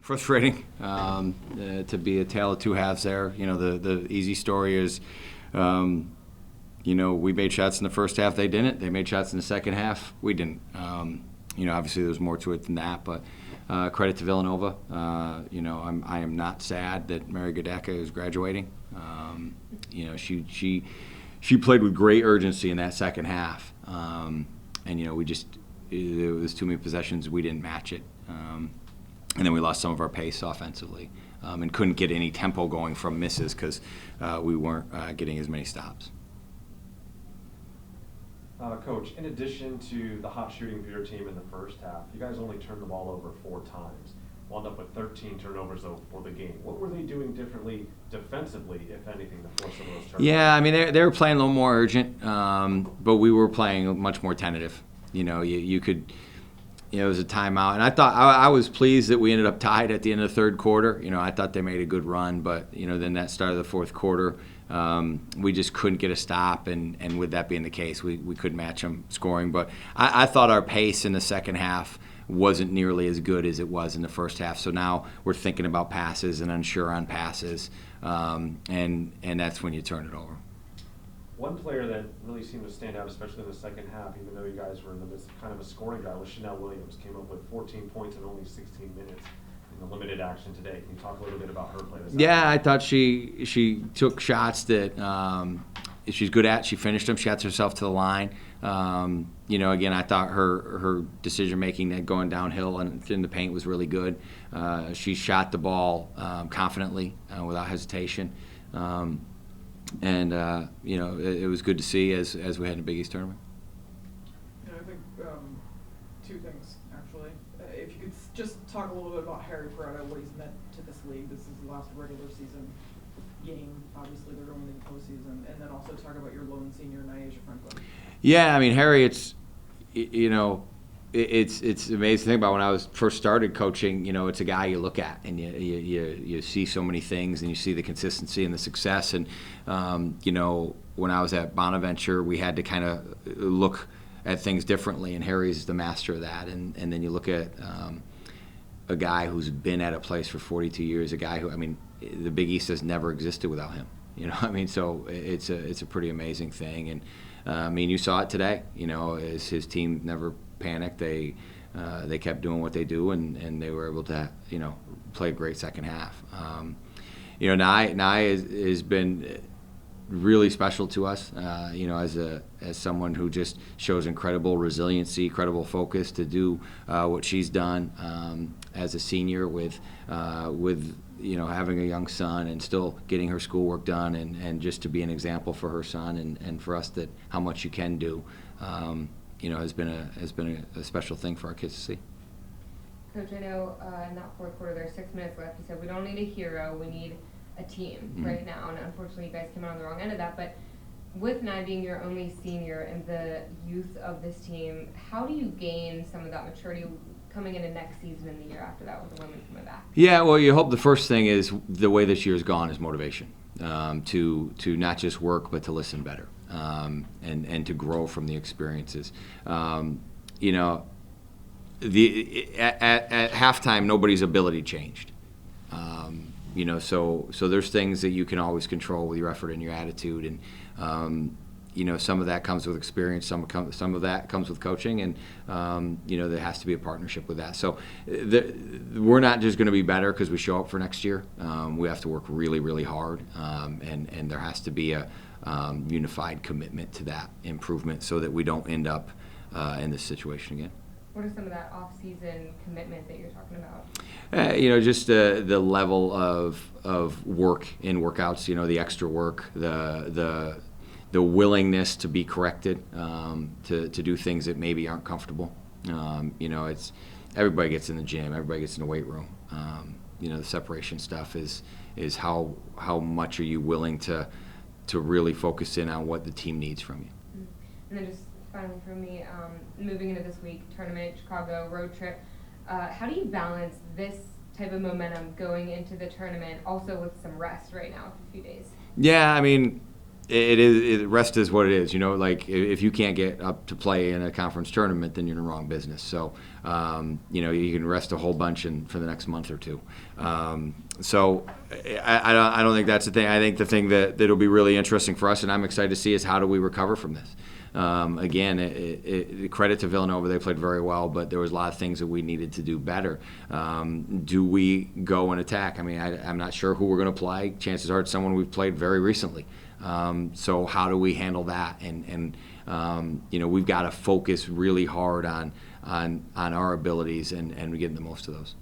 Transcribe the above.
Frustrating to be a tale of two halves there. The easy story is, we made shots in the first half, they didn't. They made shots in the second half, we didn't. Obviously there's more to it than that, but credit to Villanova. I am not sad that Mary Gadecka is graduating. She played with great urgency in that second half, and it was too many possessions, we didn't match it. And then we lost some of our pace offensively and couldn't get any tempo going from misses because we weren't getting as many stops. Coach, in addition to the hot shooting for your team in the first half, you guys only turned the ball over 4 times. Wound up with 13 turnovers, though, for the game. What were they doing differently defensively, if anything, to force some of those turnovers? Yeah, I mean, they were playing a little more urgent, but we were playing much more tentative. You could... it was a timeout, and I thought I was pleased that we ended up tied at the end of the third quarter. I thought they made a good run, but then that start of the fourth quarter, we just couldn't get a stop, and with that being the case, we couldn't match them scoring. But I thought our pace in the second half wasn't nearly as good as it was in the first half. So now we're thinking about passes and unsure on passes, and that's when you turn it over. One player that really seemed to stand out, especially in the second half, even though you guys were in the midst of kind of a scoring drought, was Chanel Williams. Came up with 14 points in only 16 minutes in the limited action today. Can you talk a little bit about her play? Yeah, I thought she took shots that she's good at. She finished them. She got herself to the line. Again, I thought her decision making going downhill and in the paint was really good. She shot the ball confidently without hesitation. It was good to see as we had in the Big East tournament. I think two things, actually. If you could just talk a little bit about Harry Peretta, what he's meant to this league. This is the last regular season game. Obviously, they're going into the postseason. And then also talk about your lone senior, Nyasha Franklin. Yeah, I mean, Harry, it's an amazing thing about when I was first started coaching. It's a guy you look at and you see so many things and you see the consistency and the success. And when I was at Bonaventure, we had to kind of look at things differently, and Harry's the master of that. And then you look at a guy who's been at a place for 42 years, a guy who, the Big East has never existed without him. So it's a pretty amazing thing. And you saw it today. As his team never panicked, they kept doing what they do, and they were able to play a great second half. Nye has been really special to us. As someone who just shows incredible resiliency, incredible focus to do what she's done as a senior with having a young son and still getting her schoolwork done, and just to be an example for her son and for us that how much you can do. Has been a special thing for our kids to see. Coach, I know in that fourth quarter there's 6 minutes left. You said we don't need a hero, we need a team right now. And unfortunately, you guys came out on the wrong end of that. But with Nye being your only senior and the youth of this team, how do you gain some of that maturity coming into next season and the year after that with the women coming back? Yeah, well, you hope the first thing is the way this year's gone is motivation to not just work but to listen better. And to grow from the experiences. At halftime, nobody's ability changed. So there's things that you can always control with your effort and your attitude, and some of that comes with experience, some of that comes with coaching, and there has to be a partnership with that. So we're not just going to be better because we show up for next year. We have to work really, really hard, and there has to be a unified commitment to that improvement so that we don't end up in this situation again. What are some of that off-season commitment that you're talking about? Just the level of work in workouts. The extra work, the willingness to be corrected, to do things that maybe aren't comfortable. It's everybody gets in the gym, everybody gets in the weight room. The separation stuff is how much are you willing to really focus in on what the team needs from you. And then just finally for me, moving into this week, tournament, Chicago, road trip, how do you balance this type of momentum going into the tournament also with some rest right now for a few days? Yeah, rest is what it is. Like if you can't get up to play in a conference tournament, then you're in the wrong business. So, you can rest a whole bunch for the next month or two. So I don't think that's the thing. I think the thing that'll be really interesting for us, and I'm excited to see, is how do we recover from this. Again, credit to Villanova, they played very well, but there was a lot of things that we needed to do better. Do we go and attack? I mean, I'm not sure who we're going to play. Chances are it's someone we've played very recently. So how do we handle that? And we've got to focus really hard on our abilities and getting the most of those.